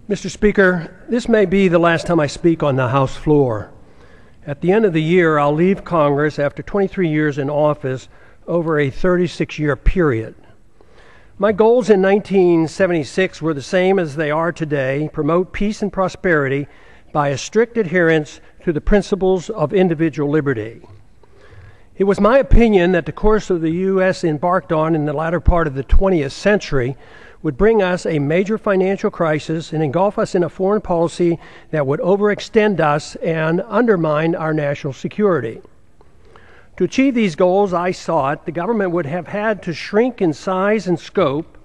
Mr. Speaker, this may be the last time I speak on the House floor. At the end of the year, I'll leave Congress after 23 years in office over a 36-year period. My goals in 1976 were the same as they are today: promote peace and prosperity by a strict adherence to the principles of individual liberty. It was my opinion that the course of the U.S. embarked on in the latter part of the 20th century would bring us a major financial crisis and engulf us in a foreign policy that would overextend us and undermine our national security. To achieve these goals, I sought, the government would have had to shrink in size and scope,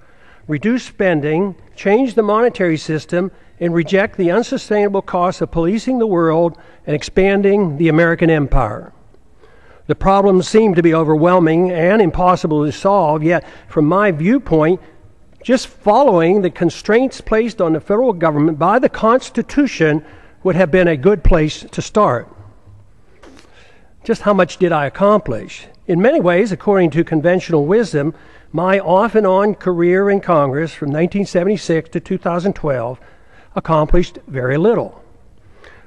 reduce spending, change the monetary system, and reject the unsustainable costs of policing the world and expanding the American empire. The problems seem to be overwhelming and impossible to solve, yet from my viewpoint, just following the constraints placed on the federal government by the Constitution would have been a good place to start. Just how much did I accomplish? In many ways, according to conventional wisdom, my off and on career in Congress from 1976 to 2012 accomplished very little.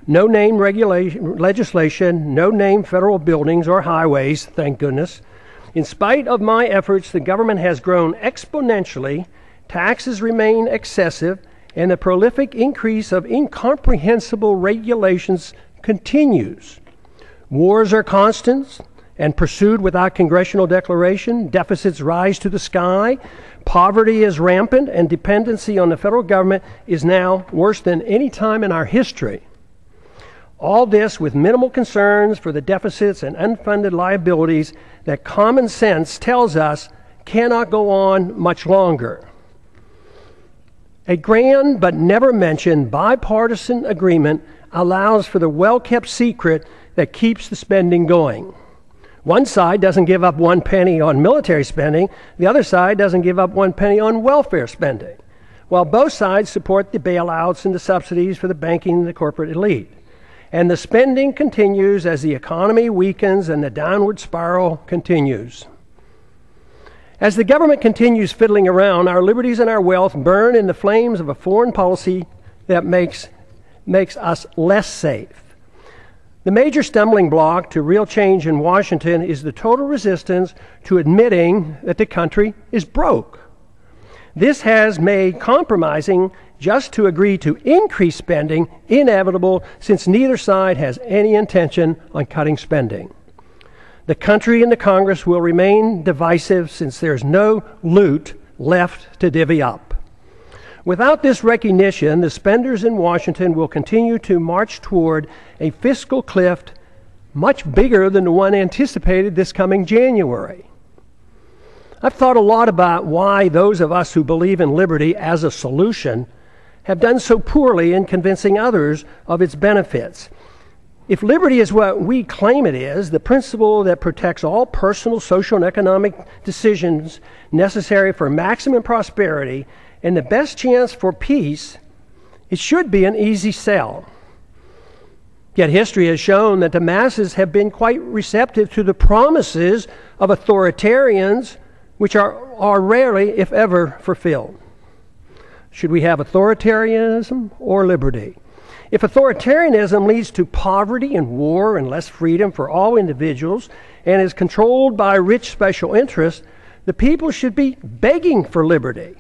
No name legislation, no name federal buildings or highways, thank goodness. In spite of my efforts, the government has grown exponentially, taxes remain excessive, and the prolific increase of incomprehensible regulations continues. Wars are constant and pursued without congressional declaration. Deficits rise to the sky. Poverty is rampant, and dependency on the federal government is now worse than any time in our history. All this with minimal concerns for the deficits and unfunded liabilities that common sense tells us cannot go on much longer. A grand but never mentioned bipartisan agreement allows for the well-kept secret that keeps the spending going. One side doesn't give up 1 penny on military spending, the other side doesn't give up 1 penny on welfare spending, while both sides support the bailouts and the subsidies for the banking and the corporate elite. And the spending continues as the economy weakens and the downward spiral continues. As the government continues fiddling around, our liberties and our wealth burn in the flames of a foreign policy that makes us less safe. The major stumbling block to real change in Washington is the total resistance to admitting that the country is broke. This has made compromising just to agree to increase spending inevitable, since neither side has any intention on cutting spending. The country and the Congress will remain divisive since there's no loot left to divvy up. Without this recognition, the spenders in Washington will continue to march toward a fiscal cliff much bigger than the one anticipated this coming January. I've thought a lot about why those of us who believe in liberty as a solution have done so poorly in convincing others of its benefits. If liberty is what we claim it is, the principle that protects all personal, social, and economic decisions necessary for maximum prosperity and the best chance for peace, it should be an easy sell. Yet history has shown that the masses have been quite receptive to the promises of authoritarians, which are rarely, if ever, fulfilled. Should we have authoritarianism or liberty? If authoritarianism leads to poverty and war and less freedom for all individuals and is controlled by rich special interests, the people should be begging for liberty.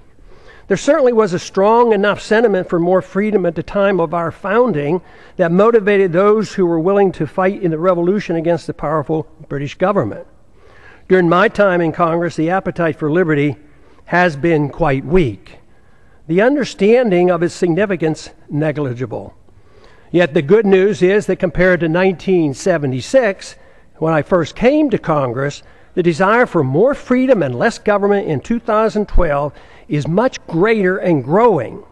There certainly was a strong enough sentiment for more freedom at the time of our founding that motivated those who were willing to fight in the revolution against the powerful British government. During my time in Congress, the appetite for liberty has been quite weak. The understanding of its significance negligible. Yet the good news is that compared to 1976, when I first came to Congress, the desire for more freedom and less government in 2012 is much greater and growing,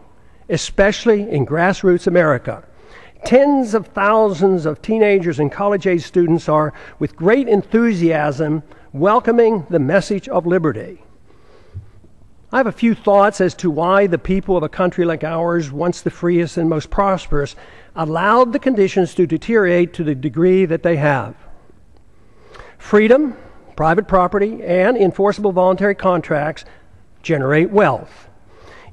especially in grassroots America. Tens of thousands of teenagers and college-age students are, with great enthusiasm, welcoming the message of liberty. I have a few thoughts as to why the people of a country like ours, once the freest and most prosperous, allowed the conditions to deteriorate to the degree that they have. Freedom, private property, and enforceable voluntary contracts generate wealth.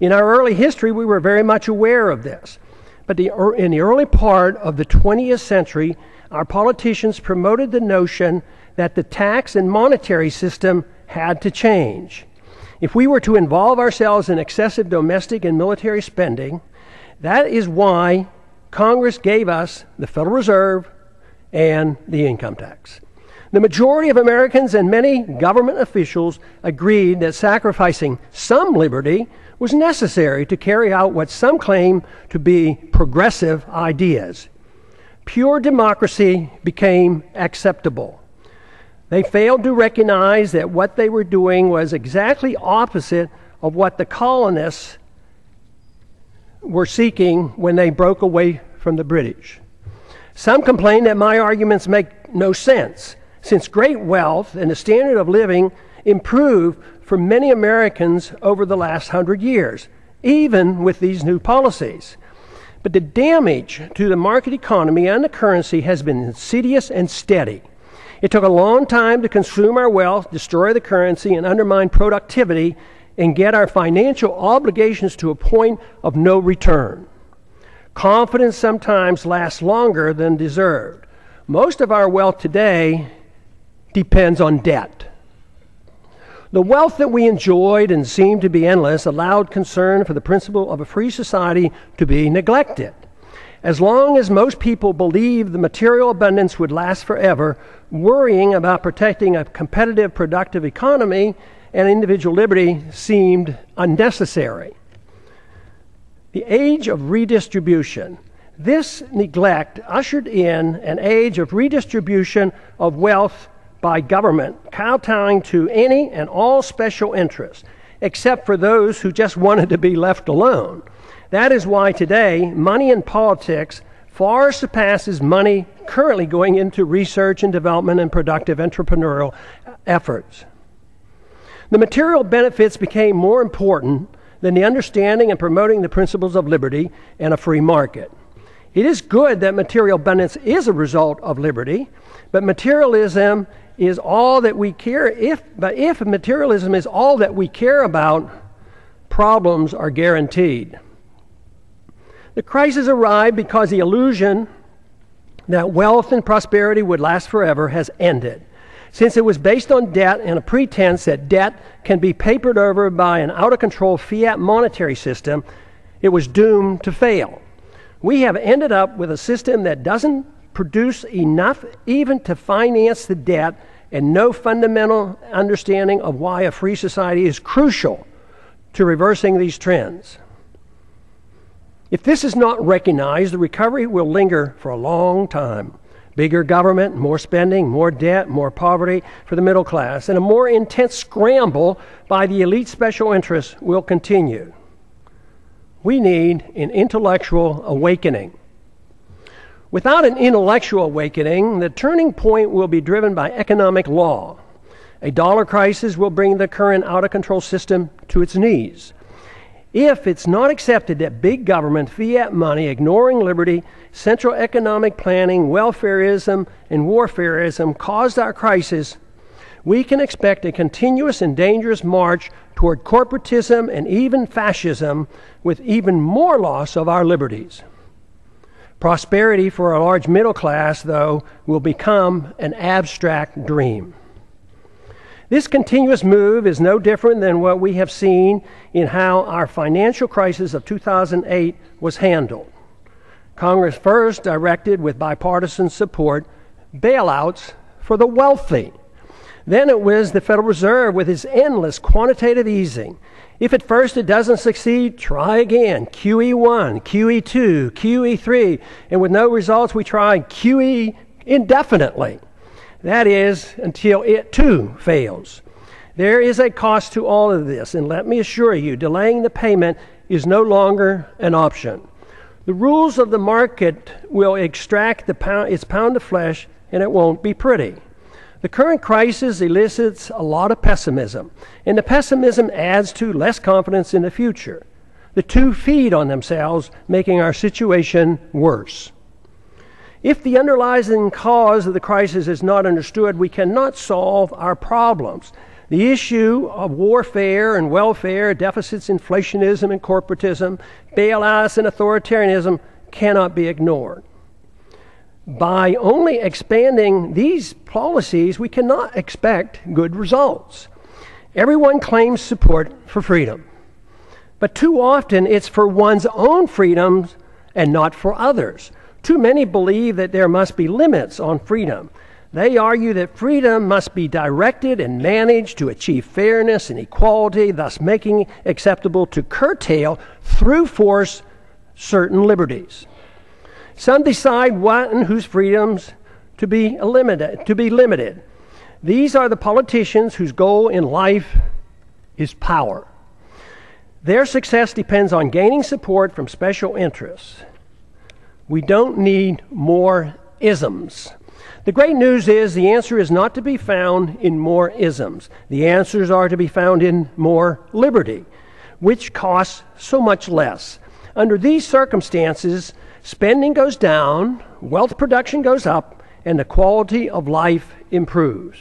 In our early history, we were very much aware of this. But in the early part of the 20th century, our politicians promoted the notion that the tax and monetary system had to change. If we were to involve ourselves in excessive domestic and military spending, that is why Congress gave us the Federal Reserve and the income tax. The majority of Americans and many government officials agreed that sacrificing some liberty was necessary to carry out what some claim to be progressive ideas. Pure democracy became acceptable. They failed to recognize that what they were doing was exactly opposite of what the colonists were seeking when they broke away from the British. Some complain that my arguments make no sense, since great wealth and the standard of living improved for many Americans over the last 100 years, even with these new policies. But the damage to the market economy and the currency has been insidious and steady. It took a long time to consume our wealth, destroy the currency, and undermine productivity, and get our financial obligations to a point of no return. Confidence sometimes lasts longer than deserved. Most of our wealth today depends on debt. The wealth that we enjoyed and seemed to be endless allowed concern for the principle of a free society to be neglected. As long as most people believed the material abundance would last forever, worrying about protecting a competitive, productive economy and individual liberty seemed unnecessary. The age of redistribution. This neglect ushered in an age of redistribution of wealth by government, kowtowing to any and all special interests, except for those who just wanted to be left alone. That is why today, money in politics far surpasses money currently going into research and development and productive entrepreneurial efforts. The material benefits became more important than the understanding and promoting the principles of liberty and a free market. It is good that material abundance is a result of liberty, but materialism is all that we care. If materialism is all that we care about, problems are guaranteed. The crisis arrived because the illusion that wealth and prosperity would last forever has ended. Since it was based on debt and a pretense that debt can be papered over by an out-of-control fiat monetary system, it was doomed to fail. We have ended up with a system that doesn't produce enough even to finance the debt, and no fundamental understanding of why a free society is crucial to reversing these trends. If this is not recognized, the recovery will linger for a long time. Bigger government, more spending, more debt, more poverty for the middle class, and a more intense scramble by the elite special interests will continue. We need an intellectual awakening. Without an intellectual awakening, the turning point will be driven by economic law. A dollar crisis will bring the current out-of-control system to its knees. If it's not accepted that big government, fiat money, ignoring liberty, central economic planning, welfareism, and warfareism caused our crisis, we can expect a continuous and dangerous march toward corporatism and even fascism, with even more loss of our liberties. Prosperity for a large middle class, though, will become an abstract dream. This continuous move is no different than what we have seen in how our financial crisis of 2008 was handled. Congress first directed, with bipartisan support, bailouts for the wealthy. Then it was the Federal Reserve with its endless quantitative easing. If at first it doesn't succeed, try again. QE1, QE2, QE3, and with no results, we try QE indefinitely. That is, until it too fails. There is a cost to all of this, and let me assure you, delaying the payment is no longer an option. The rules of the market will extract its pound of flesh, and it won't be pretty. The current crisis elicits a lot of pessimism, and the pessimism adds to less confidence in the future. The two feed on themselves, making our situation worse. If the underlying cause of the crisis is not understood, we cannot solve our problems. The issue of warfare and welfare, deficits, inflationism and corporatism, bailouts and authoritarianism cannot be ignored. By only expanding these policies, we cannot expect good results. Everyone claims support for freedom, but too often it's for one's own freedoms and not for others. Too many believe that there must be limits on freedom. They argue that freedom must be directed and managed to achieve fairness and equality, thus making it acceptable to curtail through force certain liberties. Some decide what and whose freedoms to be limited. These are the politicians whose goal in life is power. Their success depends on gaining support from special interests. We don't need more isms. The great news is the answer is not to be found in more isms. The answers are to be found in more liberty, which costs so much less. Under these circumstances, spending goes down, wealth production goes up, and the quality of life improves.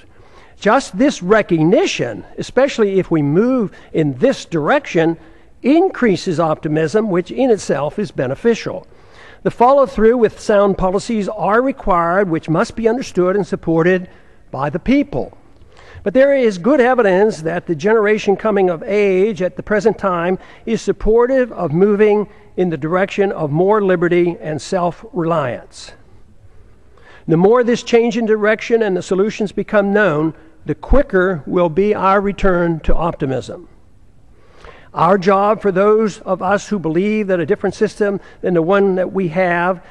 Just this recognition, especially if we move in this direction, increases optimism, which in itself is beneficial. The follow-through with sound policies are required, which must be understood and supported by the people. But there is good evidence that the generation coming of age at the present time is supportive of moving in the direction of more liberty and self-reliance. The more this change in direction and the solutions become known, the quicker will be our return to optimism. Our job for those of us who believe that a different system than the one that we had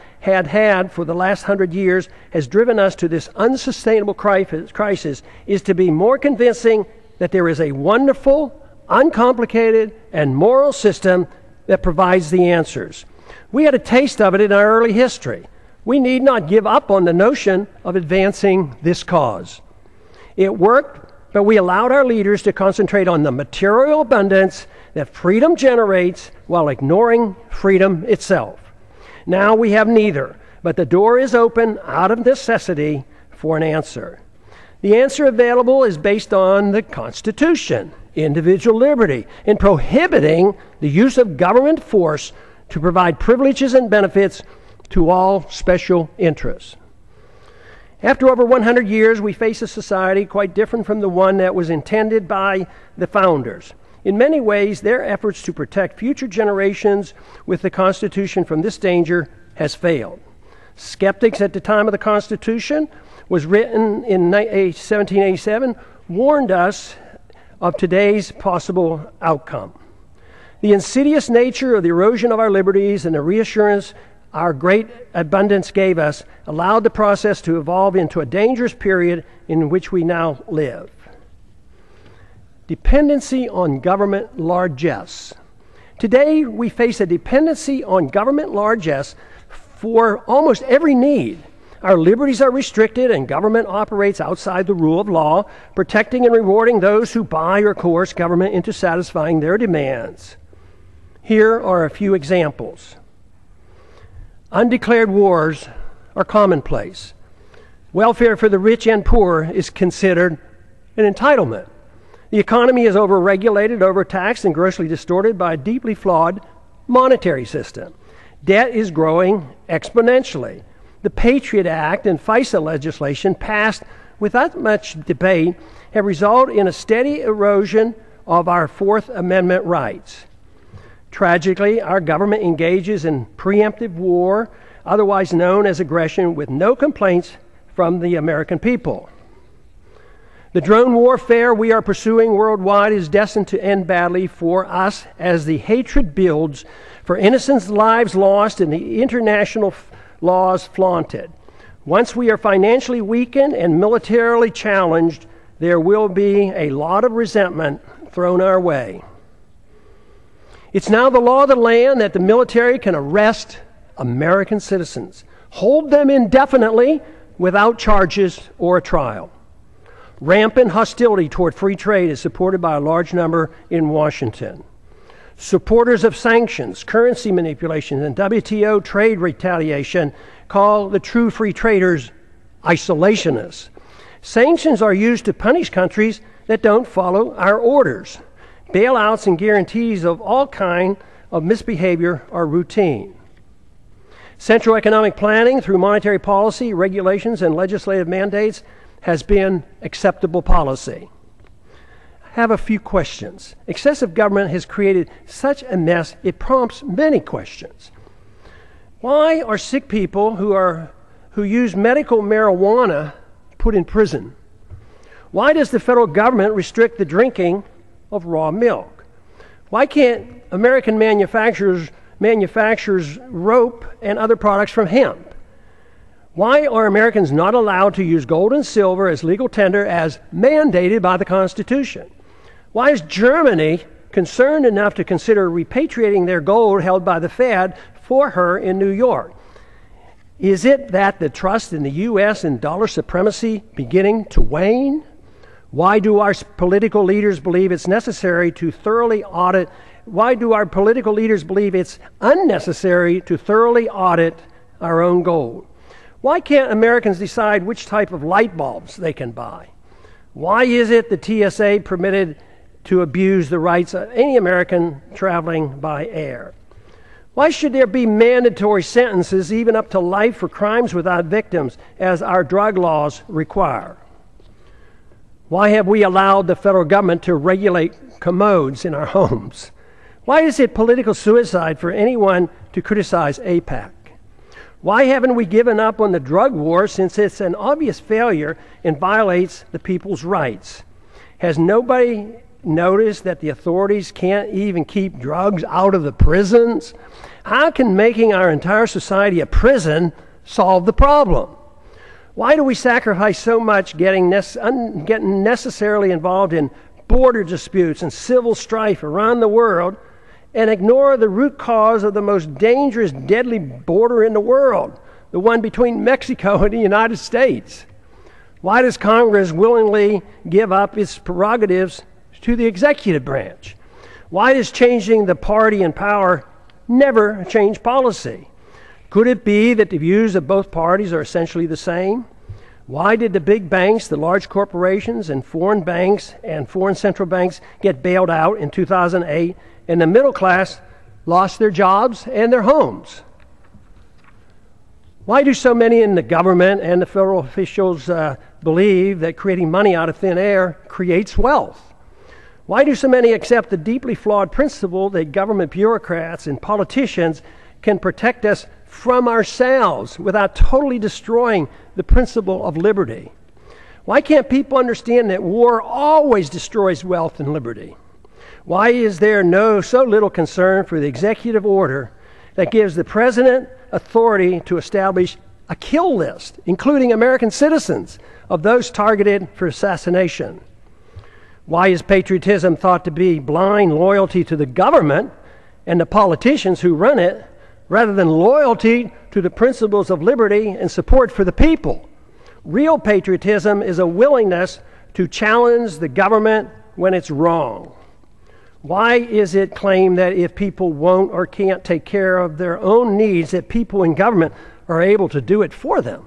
for the last 100 years has driven us to this unsustainable crisis is to be more convincing that there is a wonderful, uncomplicated, and moral system that provides the answers. We had a taste of it in our early history. We need not give up on the notion of advancing this cause. It worked, but we allowed our leaders to concentrate on the material abundance that freedom generates while ignoring freedom itself. Now we have neither, but the door is open out of necessity for an answer. The answer available is based on the Constitution, individual liberty, and prohibiting the use of government force to provide privileges and benefits to all special interests. After over 100 years, we face a society quite different from the one that was intended by the founders. In many ways, their efforts to protect future generations with the Constitution from this danger has failed. Skeptics at the time of the Constitution, was written in 1787, warned us of today's possible outcome. The insidious nature of the erosion of our liberties and the reassurance our great abundance gave us allowed the process to evolve into a dangerous period in which we now live. Dependency on government largesse. Today, we face a dependency on government largesse for almost every need. Our liberties are restricted and government operates outside the rule of law, protecting and rewarding those who buy or coerce government into satisfying their demands. Here are a few examples. Undeclared wars are commonplace. Welfare for the rich and poor is considered an entitlement. The economy is overregulated, overtaxed, and grossly distorted by a deeply flawed monetary system. Debt is growing exponentially. The Patriot Act and FISA legislation passed without much debate have resulted in a steady erosion of our Fourth Amendment rights. Tragically, our government engages in preemptive war, otherwise known as aggression, with no complaints from the American people. The drone warfare we are pursuing worldwide is destined to end badly for us as the hatred builds, for innocent lives lost and the international laws flaunted. Once we are financially weakened and militarily challenged, there will be a lot of resentment thrown our way. It's now the law of the land that the military can arrest American citizens, hold them indefinitely without charges or a trial. Rampant hostility toward free trade is supported by a large number in Washington. Supporters of sanctions, currency manipulation, and WTO trade retaliation call the true free traders isolationists. Sanctions are used to punish countries that don't follow our orders. Bailouts and guarantees of all kind of misbehavior are routine. Central economic planning through monetary policy, regulations, and legislative mandates has been acceptable policy. I have a few questions. Excessive government has created such a mess, it prompts many questions. Why are sick people who use medical marijuana put in prison? Why does the federal government restrict the drinking of raw milk? Why can't American manufacturers rope and other products from hemp? Why are Americans not allowed to use gold and silver as legal tender as mandated by the Constitution? Why is Germany concerned enough to consider repatriating their gold held by the Fed for her in New York? Is it that the trust in the U.S. and dollar supremacy beginning to wane? Why do our political leaders believe it's necessary to thoroughly audit? Why do our political leaders believe it's unnecessary to thoroughly audit our own gold? Why can't Americans decide which type of light bulbs they can buy? Why is it the TSA permitted to abuse the rights of any American traveling by air? Why should there be mandatory sentences, even up to life, for crimes without victims, as our drug laws require? Why have we allowed the federal government to regulate commodes in our homes? Why is it political suicide for anyone to criticize AIPAC? Why haven't we given up on the drug war, since it's an obvious failure and violates the people's rights? Has nobody noticed that the authorities can't even keep drugs out of the prisons? How can making our entire society a prison solve the problem? Why do we sacrifice so much getting necessarily involved in border disputes and civil strife around the world and ignore the root cause of the most dangerous, deadly border in the world, the one between Mexico and the United States? Why does Congress willingly give up its prerogatives to the executive branch? Why does changing the party in power never change policy? Could it be that the views of both parties are essentially the same? Why did the big banks, the large corporations, and foreign banks and foreign central banks get bailed out in 2008, and the middle class lost their jobs and their homes? Why do so many in the government and the federal officials believe that creating money out of thin air creates wealth? Why do so many accept the deeply flawed principle that government bureaucrats and politicians can protect us from ourselves without totally destroying the principle of liberty? Why can't people understand that war always destroys wealth and liberty? Why is there so little concern for the executive order that gives the president authority to establish a kill list, including American citizens, of those targeted for assassination? Why is patriotism thought to be blind loyalty to the government and the politicians who run it, rather than loyalty to the principles of liberty and support for the people? Real patriotism is a willingness to challenge the government when it's wrong. Why is it claimed that if people won't or can't take care of their own needs, that people in government are able to do it for them?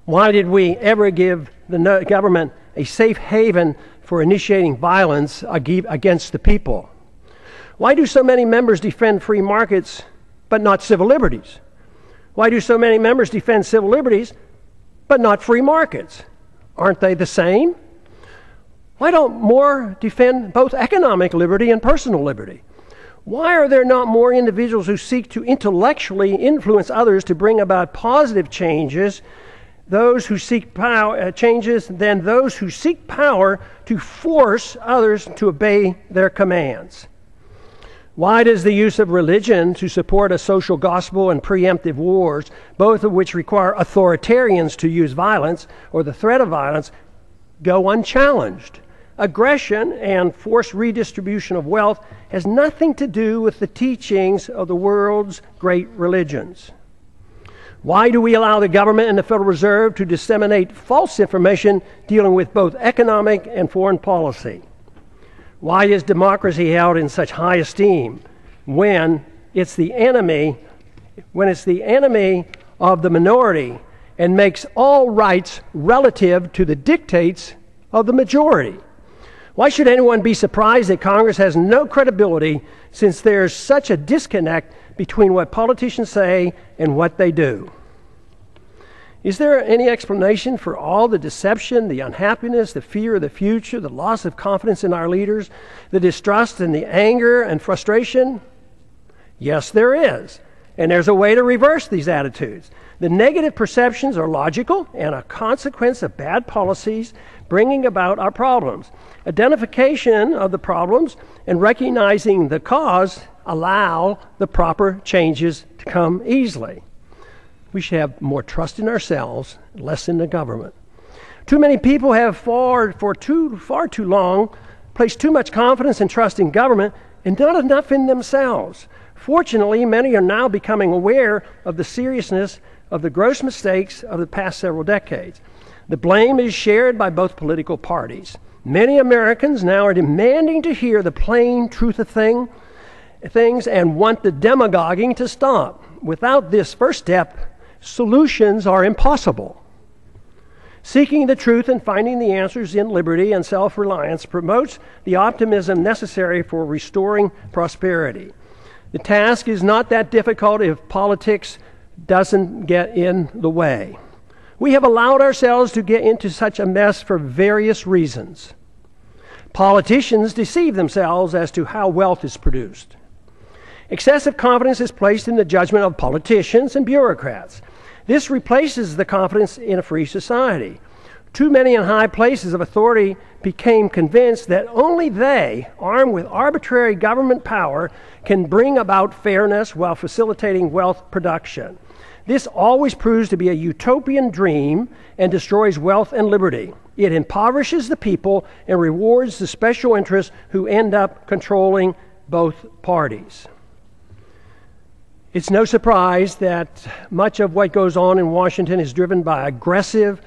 Why did we ever give the government a safe haven for initiating violence against the people? Why do so many members defend free markets but not civil liberties? Why do so many members defend civil liberties but not free markets? Aren't they the same? Why don't more defend both economic liberty and personal liberty? Why are there not more individuals who seek to intellectually influence others to bring about positive changes, those who seek changes, than those who seek power to force others to obey their commands? Why does the use of religion to support a social gospel and preemptive wars, both of which require authoritarians to use violence or the threat of violence, go unchallenged? Aggression and forced redistribution of wealth has nothing to do with the teachings of the world's great religions. Why do we allow the government and the Federal Reserve to disseminate false information dealing with both economic and foreign policy? Why is democracy held in such high esteem when it's the enemy of the minority and makes all rights relative to the dictates of the majority? Why should anyone be surprised that Congress has no credibility since there's such a disconnect between what politicians say and what they do? Is there any explanation for all the deception, the unhappiness, the fear of the future, the loss of confidence in our leaders, the distrust and the anger and frustration? Yes, there is. And there's a way to reverse these attitudes. The negative perceptions are logical and a consequence of bad policies bringing about our problems. Identification of the problems and recognizing the cause allow the proper changes to come easily. We should have more trust in ourselves, less in the government. Too many people have far too long placed too much confidence and trust in government and not enough in themselves. Fortunately, many are now becoming aware of the seriousness of the gross mistakes of the past several decades. The blame is shared by both political parties. Many Americans now are demanding to hear the plain truth of things and want the demagoguing to stop. Without this first step, solutions are impossible. Seeking the truth and finding the answers in liberty and self-reliance promotes the optimism necessary for restoring prosperity. The task is not that difficult if politics doesn't get in the way. We have allowed ourselves to get into such a mess for various reasons. Politicians deceive themselves as to how wealth is produced. Excessive confidence is placed in the judgment of politicians and bureaucrats. This replaces the confidence in a free society. Too many in high places of authority became convinced that only they, armed with arbitrary government power, can bring about fairness while facilitating wealth production. This always proves to be a utopian dream and destroys wealth and liberty. It impoverishes the people and rewards the special interests who end up controlling both parties. It's no surprise that much of what goes on in Washington is driven by aggressive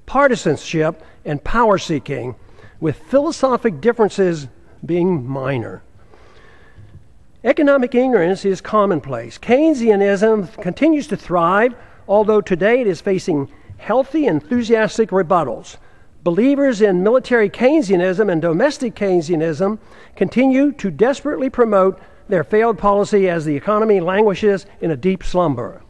partisanship and power seeking, with philosophic differences being minor. Economic ignorance is commonplace. Keynesianism continues to thrive, although today it is facing healthy, enthusiastic rebuttals. Believers in military Keynesianism and domestic Keynesianism continue to desperately promote their failed policy as the economy languishes in a deep slumber.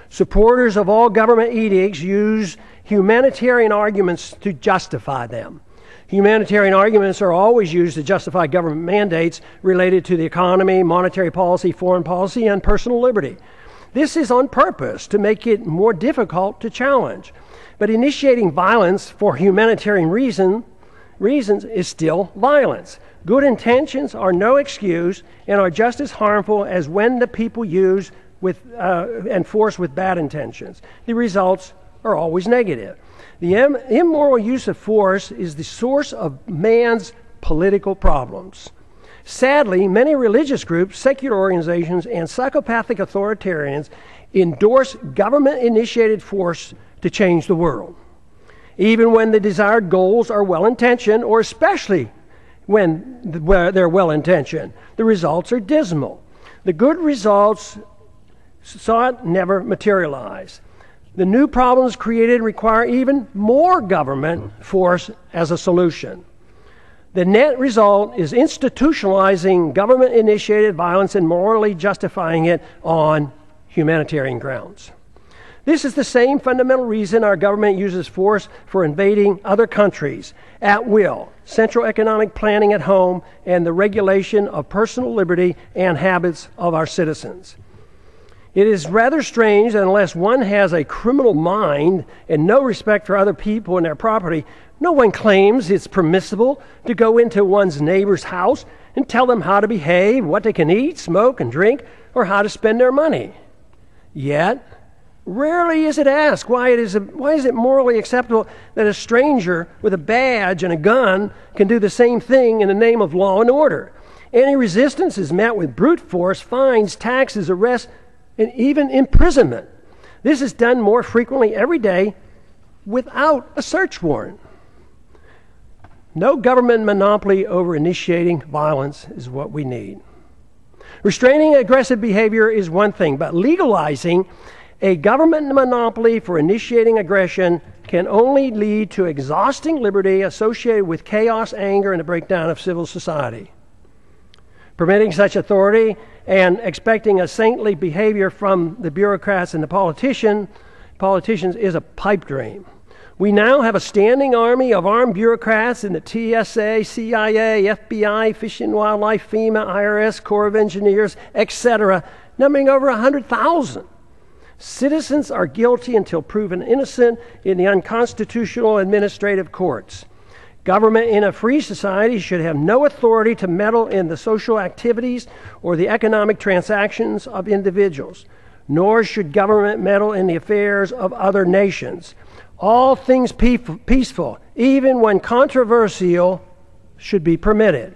Supporters of all government edicts use humanitarian arguments to justify them. Humanitarian arguments are always used to justify government mandates related to the economy, monetary policy, foreign policy, and personal liberty. This is on purpose to make it more difficult to challenge. But initiating violence for humanitarian reasons is still violence. Good intentions are no excuse and are just as harmful as when the people use and force with bad intentions. The results are always negative. The immoral use of force is the source of man's political problems. Sadly, many religious groups, secular organizations, and psychopathic authoritarians endorse government-initiated force to change the world. Even when the desired goals are well-intentioned, or especially when they're well-intentioned, the results are dismal. The good results sought never materialize. The new problems created require even more government force as a solution. The net result is institutionalizing government-initiated violence and morally justifying it on humanitarian grounds. This is the same fundamental reason our government uses force for invading other countries at will, central economic planning at home, and the regulation of personal liberty and habits of our citizens. It is rather strange that unless one has a criminal mind and no respect for other people and their property, no one claims it's permissible to go into one's neighbor's house and tell them how to behave, what they can eat, smoke, and drink, or how to spend their money. Yet, rarely is it asked why is it morally acceptable that a stranger with a badge and a gun can do the same thing in the name of law and order. Any resistance is met with brute force, fines, taxes, arrests, and even imprisonment. This is done more frequently every day without a search warrant. No government monopoly over initiating violence is what we need. Restraining aggressive behavior is one thing, but legalizing a government monopoly for initiating aggression can only lead to exhausting liberty associated with chaos, anger, and a breakdown of civil society. Permitting such authority and expecting a saintly behavior from the bureaucrats and the politicians is a pipe dream. We now have a standing army of armed bureaucrats in the TSA, CIA, FBI, Fish and Wildlife, FEMA, IRS, Corps of Engineers, etc., numbering over 100,000. Citizens are guilty until proven innocent in the unconstitutional administrative courts. Government in a free society should have no authority to meddle in the social activities or the economic transactions of individuals, nor should government meddle in the affairs of other nations. All things peaceful, even when controversial, should be permitted.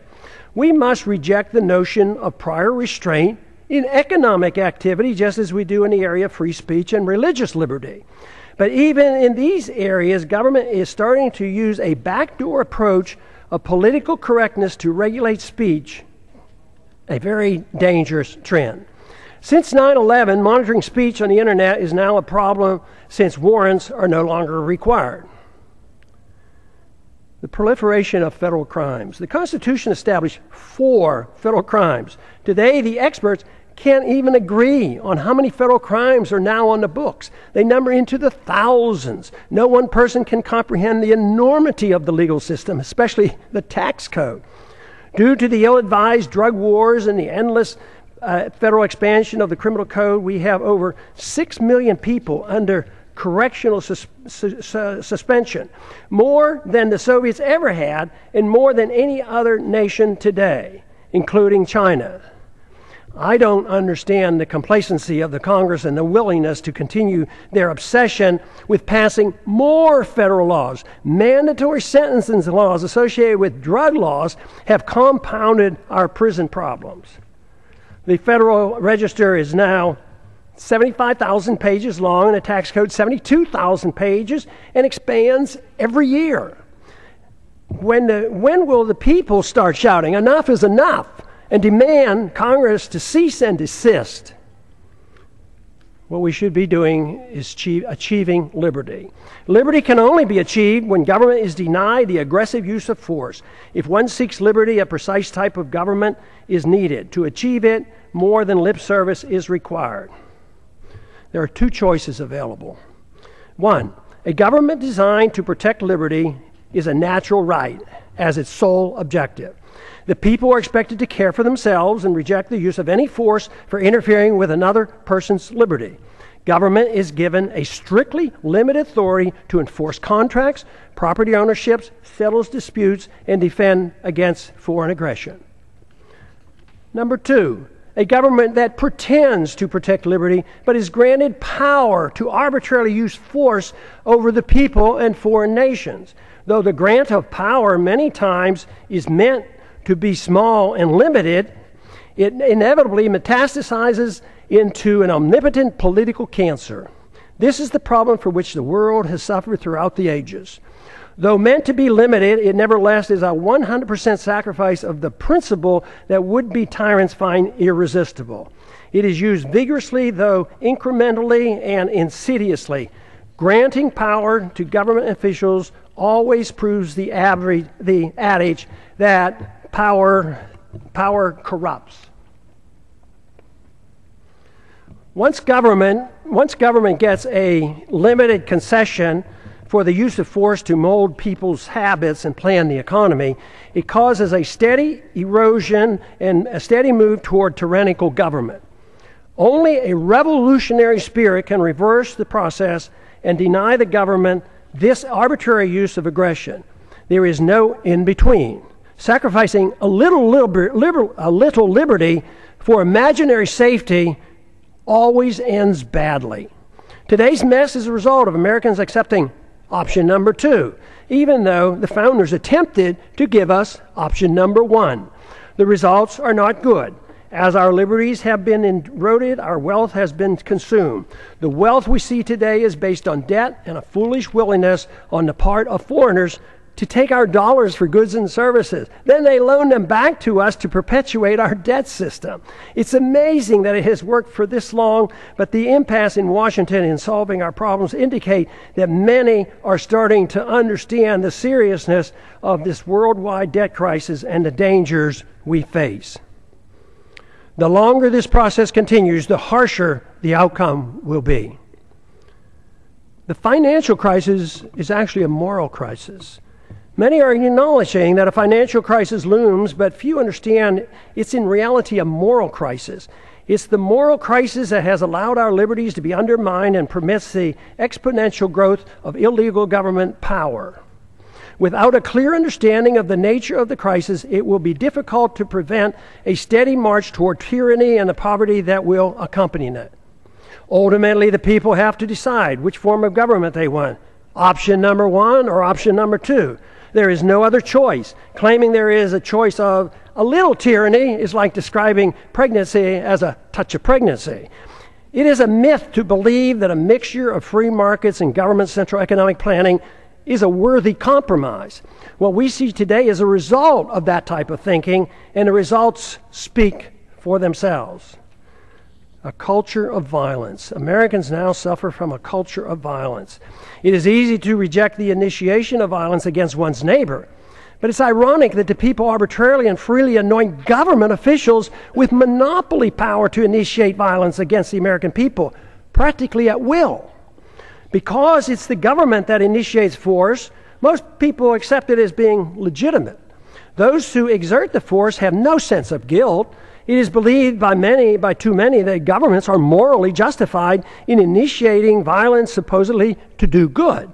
We must reject the notion of prior restraint in economic activity, just as we do in the area of free speech and religious liberty. But even in these areas, government is starting to use a backdoor approach of political correctness to regulate speech, a very dangerous trend. Since 9/11, monitoring speech on the internet is now a problem since warrants are no longer required. The proliferation of federal crimes. The Constitution established 4 federal crimes. Today, the experts can't even agree on how many federal crimes are now on the books. They number into the thousands. No one person can comprehend the enormity of the legal system, especially the tax code. Due to the ill-advised drug wars and the endless federal expansion of the criminal code, we have over 6 million people under correctional suspension, more than the Soviets ever had and more than any other nation today, including China. I don't understand the complacency of the Congress and the willingness to continue their obsession with passing more federal laws. Mandatory sentencing laws associated with drug laws have compounded our prison problems. The Federal Register is now 75,000 pages long and the tax code 72,000 pages and expands every year. When will the people start shouting, enough is enough, and demand Congress to cease and desist? What we should be doing is achieving liberty. Liberty can only be achieved when government is denied the aggressive use of force. If one seeks liberty, a precise type of government is needed. To achieve it, more than lip service is required. There are 2 choices available. 1, a government designed to protect liberty is a natural right as its sole objective. The people are expected to care for themselves and reject the use of any force for interfering with another person's liberty. Government is given a strictly limited authority to enforce contracts, property ownerships, settles disputes, and defend against foreign aggression. Number 2, a government that pretends to protect liberty but is granted power to arbitrarily use force over the people and foreign nations. Though the grant of power many times is meant to be small and limited, it inevitably metastasizes into an omnipotent political cancer. This is the problem for which the world has suffered throughout the ages. Though meant to be limited, it nevertheless is a 100% sacrifice of the principle that would-be tyrants find irresistible. It is used vigorously, though incrementally and insidiously. Granting power to government officials always proves the adage that power corrupts. Once government gets a limited concession for the use of force to mold people's habits and plan the economy, it causes a steady erosion and a steady move toward tyrannical government. Only a revolutionary spirit can reverse the process and deny the government this arbitrary use of aggression. There is no in-between. Sacrificing a little liberty for imaginary safety always ends badly. Today's mess is a result of Americans accepting option number 2, even though the founders attempted to give us option number 1. The results are not good. As our liberties have been eroded, our wealth has been consumed. The wealth we see today is based on debt and a foolish willingness on the part of foreigners to take our dollars for goods and services. Then they loan them back to us to perpetuate our debt system. It's amazing that it has worked for this long, but the impasse in Washington in solving our problems indicate that many are starting to understand the seriousness of this worldwide debt crisis and the dangers we face. The longer this process continues, the harsher the outcome will be. The financial crisis is actually a moral crisis. Many are acknowledging that a financial crisis looms, but few understand it's in reality a moral crisis. It's the moral crisis that has allowed our liberties to be undermined and permits the exponential growth of illegal government power. Without a clear understanding of the nature of the crisis, it will be difficult to prevent a steady march toward tyranny and the poverty that will accompany it. Ultimately, the people have to decide which form of government they want. Option number 1 or option number 2. There is no other choice. Claiming there is a choice of a little tyranny is like describing pregnancy as a touch of pregnancy. It is a myth to believe that a mixture of free markets and government central economic planning is a worthy compromise. What we see today is a result of that type of thinking, and the results speak for themselves. A culture of violence. Americans now suffer from a culture of violence. It is easy to reject the initiation of violence against one's neighbor, but it's ironic that the people arbitrarily and freely anoint government officials with monopoly power to initiate violence against the American people, practically at will. Because it's the government that initiates force, most people accept it as being legitimate. Those who exert the force have no sense of guilt. It is believed by too many, that governments are morally justified in initiating violence supposedly to do good.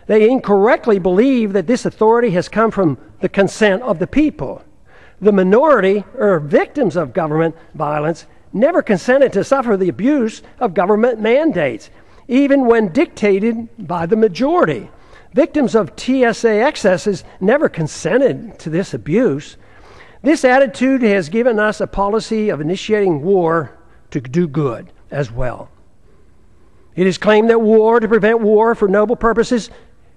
They incorrectly believe that this authority has come from the consent of the people. The minority, or victims of government violence, never consented to suffer the abuse of government mandates, even when dictated by the majority. Victims of TSA excesses never consented to this abuse. This attitude has given us a policy of initiating war to do good as well. It is claimed that war to prevent war for noble purposes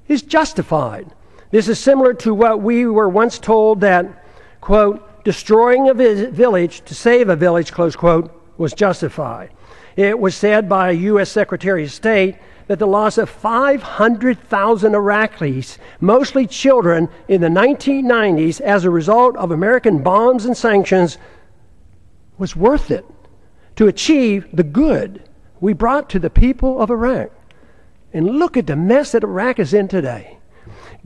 is justified. This is similar to what we were once told that, quote, destroying a village to save a village, close quote, was justified. It was said by a U.S. Secretary of State that the loss of 500,000 Iraqis, mostly children, in the 1990s as a result of American bombs and sanctions was worth it to achieve the good we brought to the people of Iraq. And look at the mess that Iraq is in today.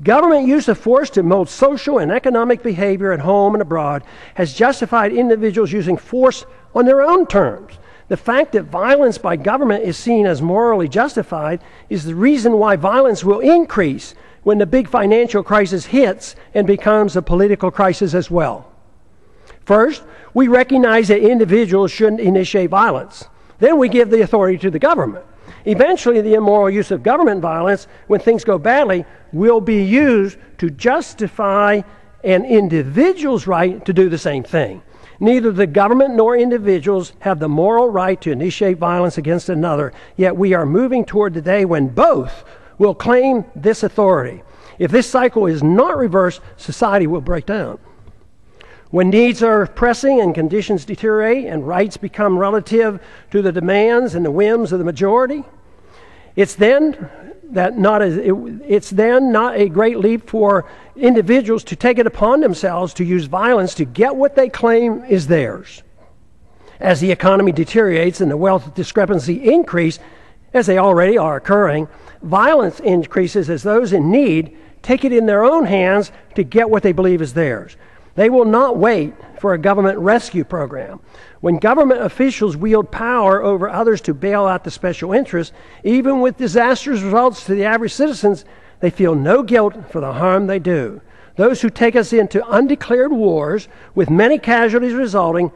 Government use of force to mold social and economic behavior at home and abroad has justified individuals using force on their own terms. The fact that violence by government is seen as morally justified is the reason why violence will increase when the big financial crisis hits and becomes a political crisis as well. First, we recognize that individuals shouldn't initiate violence. Then we give the authority to the government. Eventually, the immoral use of government violence, when things go badly, will be used to justify an individual's right to do the same thing. Neither the government nor individuals have the moral right to initiate violence against another, yet we are moving toward the day when both will claim this authority. If this cycle is not reversed, society will break down. When needs are pressing and conditions deteriorate and rights become relative to the demands and the whims of the majority, it's then not a great leap for individuals to take it upon themselves to use violence to get what they claim is theirs. As the economy deteriorates and the wealth discrepancy increase, as they already are occurring, violence increases as those in need take it in their own hands to get what they believe is theirs. They will not wait for a government rescue program. When government officials wield power over others to bail out the special interests, even with disastrous results to the average citizens, they feel no guilt for the harm they do. Those who take us into undeclared wars, with many casualties resulting,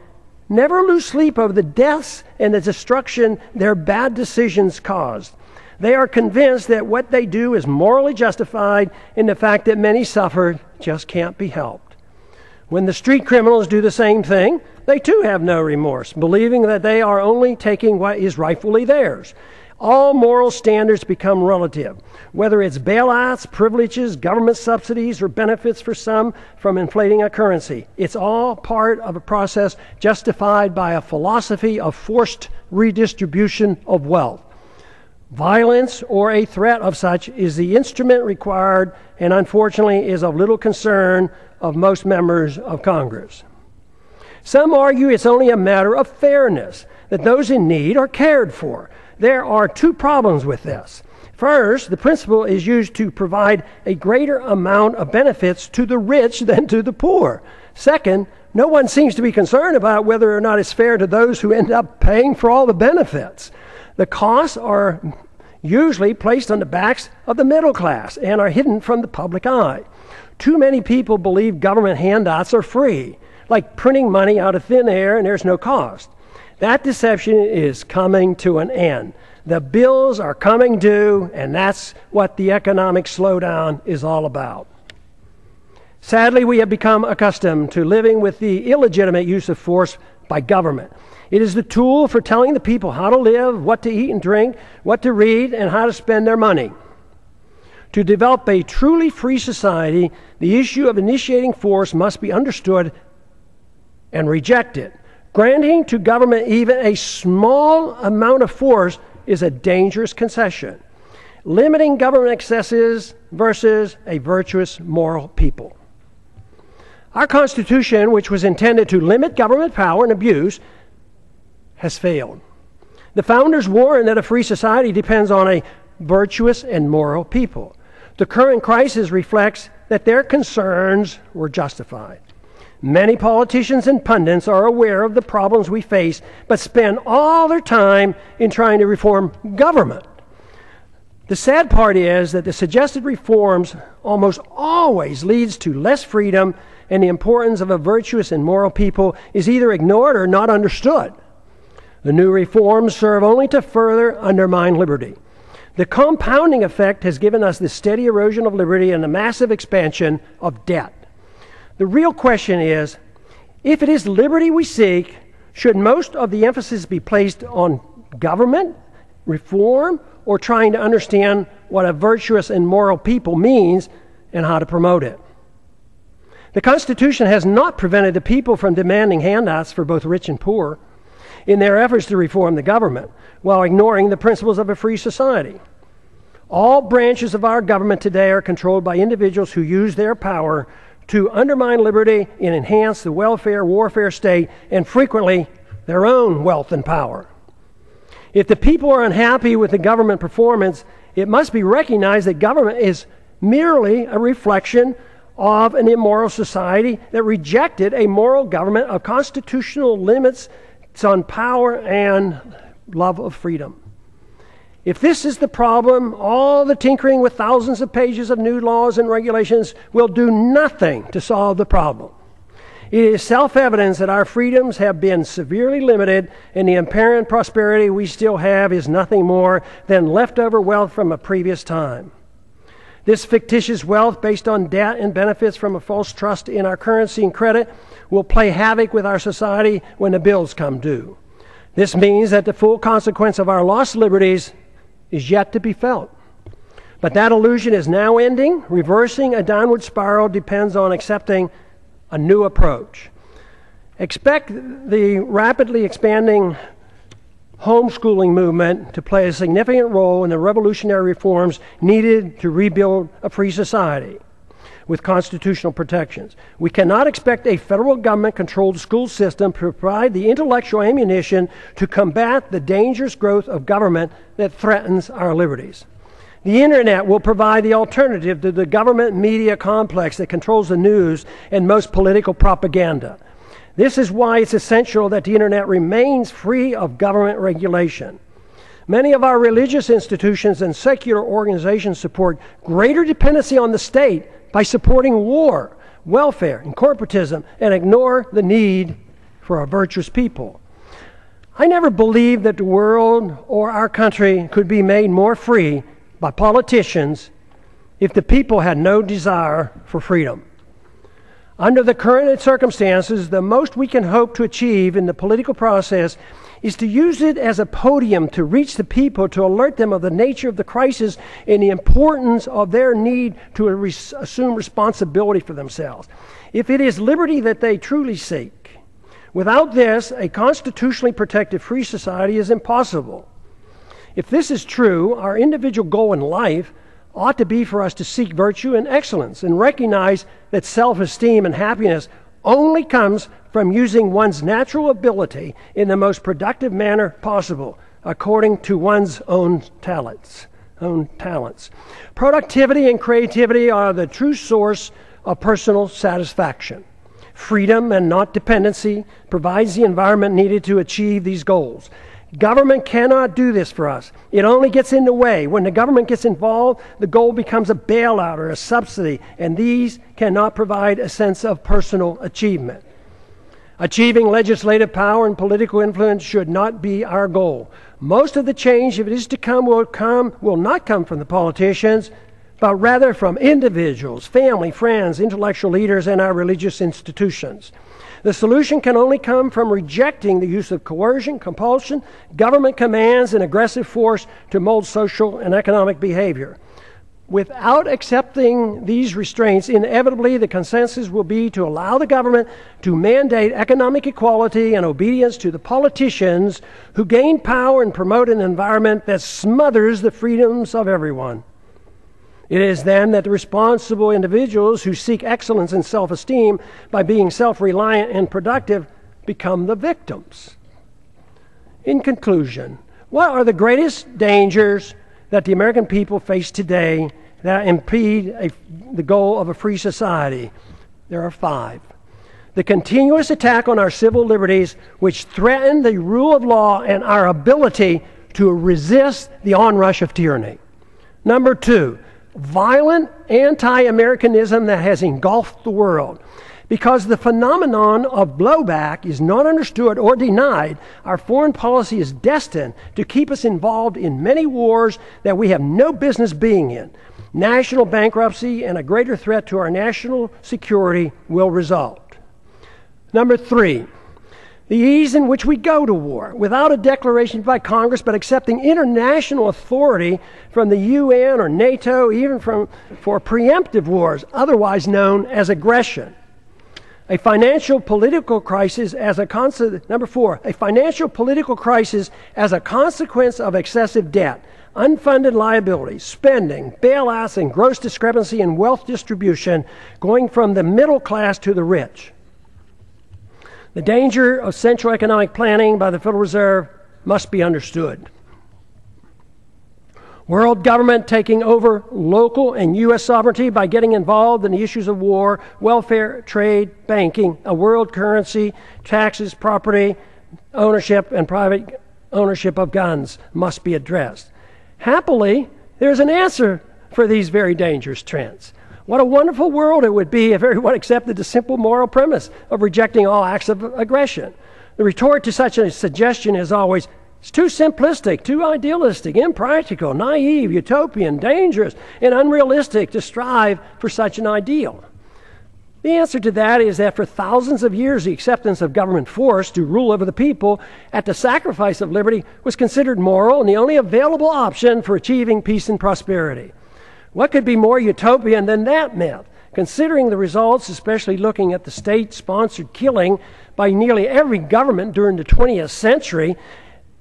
never lose sleep over the deaths and the destruction their bad decisions caused. They are convinced that what they do is morally justified, and the fact that many suffered just can't be helped. When the street criminals do the same thing, they too have no remorse, believing that they are only taking what is rightfully theirs. all moral standards become relative. Whether it's bailouts, privileges, government subsidies, or benefits for some from inflating a currency, it's all part of a process justified by a philosophy of forced redistribution of wealth. Violence or a threat of such is the instrument required and unfortunately is of little concern of most members of Congress. Some argue it's only a matter of fairness, that those in need are cared for. There are two problems with this. First, the principle is used to provide a greater amount of benefits to the rich than to the poor. Second, no one seems to be concerned about whether or not it's fair to those who end up paying for all the benefits. The costs are usually placed on the backs of the middle class and are hidden from the public eye. Too many people believe government handouts are free, like printing money out of thin air and there's no cost. That deception is coming to an end. The bills are coming due, and that's what the economic slowdown is all about. Sadly, we have become accustomed to living with the illegitimate use of force by government. It is the tool for telling the people how to live, what to eat and drink, what to read, and how to spend their money. To develop a truly free society, the issue of initiating force must be understood and rejected. Granting to government even a small amount of force is a dangerous concession. Limiting government excesses versus a virtuous moral people. Our Constitution, which was intended to limit government power and abuse, has failed. The founders warned that a free society depends on a virtuous and moral people. The current crisis reflects that their concerns were justified. Many politicians and pundits are aware of the problems we face, but spend all their time in trying to reform government. The sad part is that the suggested reforms almost always leads to less freedom, and the importance of a virtuous and moral people is either ignored or not understood. The new reforms serve only to further undermine liberty. The compounding effect has given us the steady erosion of liberty and the massive expansion of debt. The real question is, if it is liberty we seek, should most of the emphasis be placed on government, reform, or trying to understand what a virtuous and moral people means and how to promote it? The Constitution has not prevented the people from demanding handouts for both rich and poor in their efforts to reform the government, while ignoring the principles of a free society. All branches of our government today are controlled by individuals who use their power to undermine liberty and enhance the welfare warfare state, and frequently their own wealth and power. If the people are unhappy with the government performance, it must be recognized that government is merely a reflection of an immoral society that rejected a moral government of constitutional limits on power and love of freedom. If this is the problem, all the tinkering with thousands of pages of new laws and regulations will do nothing to solve the problem. It is self-evident that our freedoms have been severely limited, and the apparent prosperity we still have is nothing more than leftover wealth from a previous time. This fictitious wealth based on debt and benefits from a false trust in our currency and credit will play havoc with our society when the bills come due. This means that the full consequence of our lost liberties is yet to be felt. But that illusion is now ending. Reversing a downward spiral depends on accepting a new approach. Expect the rapidly expanding homeschooling movement to play a significant role in the revolutionary reforms needed to rebuild a free society with constitutional protections. We cannot expect a federal government-controlled school system to provide the intellectual ammunition to combat the dangerous growth of government that threatens our liberties. The internet will provide the alternative to the government media complex that controls the news and most political propaganda. This is why it's essential that the internet remains free of government regulation. Many of our religious institutions and secular organizations support greater dependency on the state by supporting war, welfare, and corporatism, and ignore the need for a virtuous people. I never believed that the world or our country could be made more free by politicians if the people had no desire for freedom. Under the current circumstances, the most we can hope to achieve in the political process is to use it as a podium to reach the people, to alert them of the nature of the crisis and the importance of their need to assume responsibility for themselves. If it is liberty that they truly seek, without this, a constitutionally protected free society is impossible. If this is true, our individual goal in life ought to be for us to seek virtue and excellence and recognize that self-esteem and happiness only comes from using one's natural ability in the most productive manner possible, according to one's own talents. Productivity and creativity are the true source of personal satisfaction. Freedom and not dependency provides the environment needed to achieve these goals. Government cannot do this for us. It only gets in the way. When the government gets involved, the goal becomes a bailout or a subsidy, and these cannot provide a sense of personal achievement. Achieving legislative power and political influence should not be our goal. Most of the change, if it is to come, will not come from the politicians, but rather from individuals, family, friends, intellectual leaders, and our religious institutions. The solution can only come from rejecting the use of coercion, compulsion, government commands, and aggressive force to mold social and economic behavior. Without accepting these restraints, inevitably the consensus will be to allow the government to mandate economic equality and obedience to the politicians who gain power and promote an environment that smothers the freedoms of everyone. It is then that the responsible individuals who seek excellence and self-esteem by being self-reliant and productive become the victims. In conclusion, what are the greatest dangers that the American people face today that impede the goal of a free society? There are 5. The continuous attack on our civil liberties, which threaten the rule of law and our ability to resist the onrush of tyranny. Number 2, violent anti-Americanism that has engulfed the world. Because the phenomenon of blowback is not understood or denied, our foreign policy is destined to keep us involved in many wars that we have no business being in. National bankruptcy and a greater threat to our national security will result. Number 3, the ease in which we go to war, without a declaration by Congress, but accepting international authority from the UN or NATO, even for preemptive wars, otherwise known as aggression. A financial political crisis as a Number 4, a financial political crisis as a consequence of excessive debt, unfunded liabilities, spending, bailouts, and gross discrepancy in wealth distribution, going from the middle class to the rich. The danger of central economic planning by the Federal Reserve must be understood. World government taking over local and U.S. sovereignty by getting involved in the issues of war, welfare, trade, banking, a world currency, taxes, property, ownership, and private ownership of guns must be addressed. Happily, there's an answer for these very dangerous trends. What a wonderful world it would be if everyone accepted the simple moral premise of rejecting all acts of aggression. The retort to such a suggestion is always, it's too simplistic, too idealistic, impractical, naive, utopian, dangerous, and unrealistic to strive for such an ideal. The answer to that is that for thousands of years, the acceptance of government force to rule over the people at the sacrifice of liberty was considered moral and the only available option for achieving peace and prosperity. What could be more utopian than that myth? Considering the results, especially looking at the state-sponsored killing by nearly every government during the 20th century,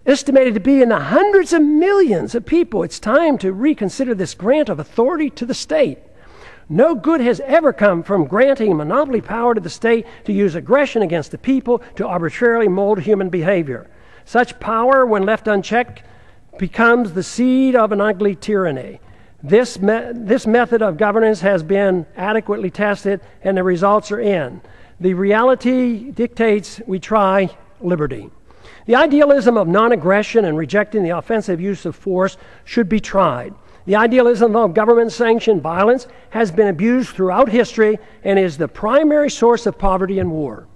estimated to be in the hundreds of millions of people, it's time to reconsider this grant of authority to the state. No good has ever come from granting monopoly power to the state to use aggression against the people to arbitrarily mold human behavior. Such power, when left unchecked, becomes the seed of an ugly tyranny. This method of governance has been adequately tested, and the results are in. The reality dictates we try liberty. The idealism of non-aggression and rejecting the offensive use of force should be tried. The idealism of government-sanctioned violence has been abused throughout history and is the primary source of poverty and war.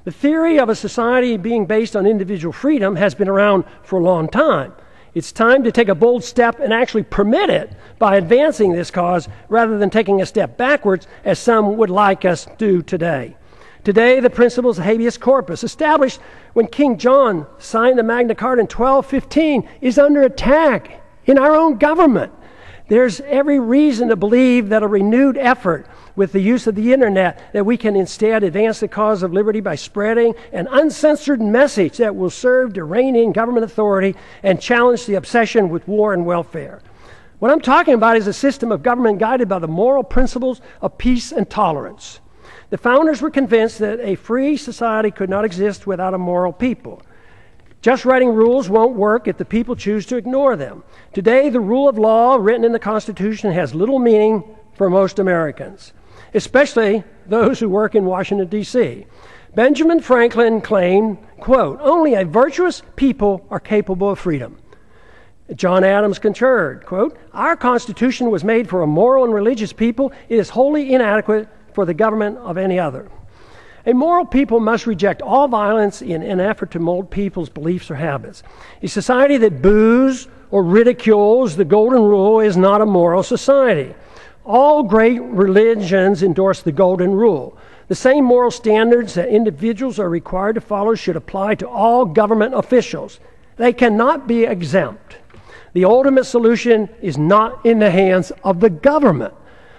The theory of a society being based on individual freedom has been around for a long time. It's time to take a bold step and actually permit it by advancing this cause rather than taking a step backwards as some would like us to do today. Today, the principles of habeas corpus, established when King John signed the Magna Carta in 1215, is under attack in our own government. There's every reason to believe that a renewed effort with the use of the internet, that we can instead advance the cause of liberty by spreading an uncensored message that will serve to rein in government authority and challenge the obsession with war and welfare. What I'm talking about is a system of government guided by the moral principles of peace and tolerance. The founders were convinced that a free society could not exist without a moral people. Just writing rules won't work if the people choose to ignore them. Today, the rule of law written in the Constitution has little meaning for most Americans, especially those who work in Washington, D.C. Benjamin Franklin claimed, quote, "Only a virtuous people are capable of freedom." John Adams concurred, quote, "Our Constitution was made for a moral and religious people. It is wholly inadequate for the government of any other." A moral people must reject all violence in an effort to mold people's beliefs or habits. A society that boos or ridicules the golden rule is not a moral society. All great religions endorse the golden rule. The same moral standards that individuals are required to follow should apply to all government officials. They cannot be exempt. The ultimate solution is not in the hands of the government.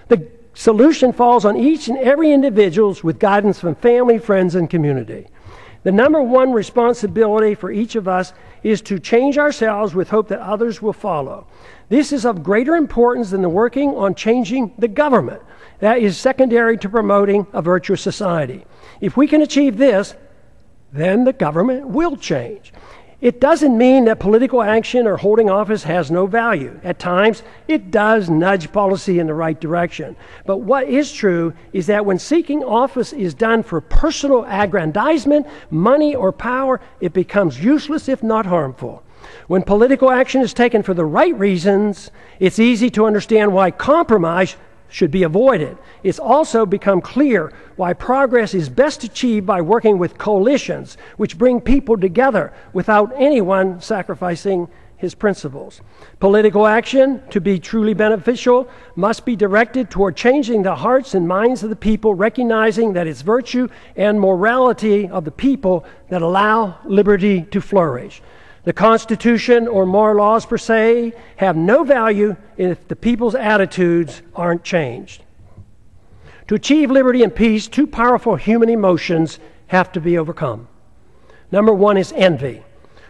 The solution falls on each and every individual with guidance from family, friends, and community. The number one responsibility for each of us is to change ourselves with hope that others will follow. This is of greater importance than the working on changing the government. That is secondary to promoting a virtuous society. If we can achieve this, then the government will change. It doesn't mean that political action or holding office has no value. At times, it does nudge policy in the right direction. But what is true is that when seeking office is done for personal aggrandizement, money, or power, it becomes useless if not harmful. When political action is taken for the right reasons, it's easy to understand why compromise should be avoided. It's also become clear why progress is best achieved by working with coalitions, which bring people together without anyone sacrificing his principles. Political action, to be truly beneficial, must be directed toward changing the hearts and minds of the people, recognizing that it's virtue and morality of the people that allow liberty to flourish. The Constitution or moral laws per se have no value if the people's attitudes aren't changed. To achieve liberty and peace, two powerful human emotions have to be overcome. Number one is envy,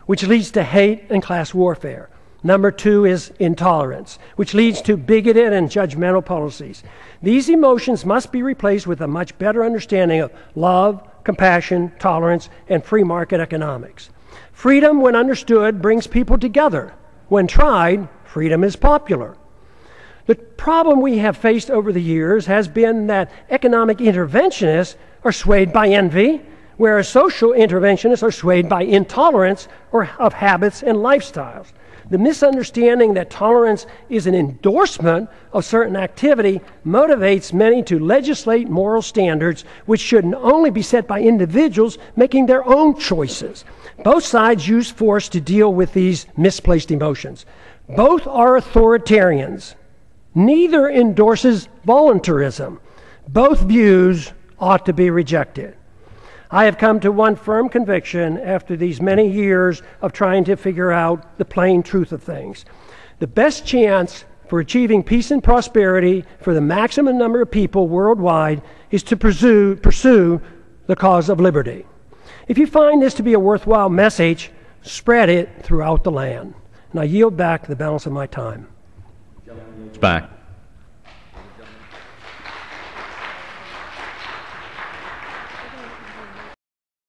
which leads to hate and class warfare. Number two is intolerance, which leads to bigoted and judgmental policies. These emotions must be replaced with a much better understanding of love, compassion, tolerance, and free market economics. Freedom, when understood, brings people together. When tried, freedom is popular. The problem we have faced over the years has been that economic interventionists are swayed by envy, whereas social interventionists are swayed by intolerance of habits and lifestyles. The misunderstanding that tolerance is an endorsement of certain activity motivates many to legislate moral standards which should only be set by individuals making their own choices. Both sides use force to deal with these misplaced emotions. Both are authoritarians. Neither endorses voluntarism. Both views ought to be rejected. I have come to one firm conviction after these many years of trying to figure out the plain truth of things. The best chance for achieving peace and prosperity for the maximum number of people worldwide is to pursue the cause of liberty. If you find this to be a worthwhile message, spread it throughout the land. And I yield back the balance of my time. Back.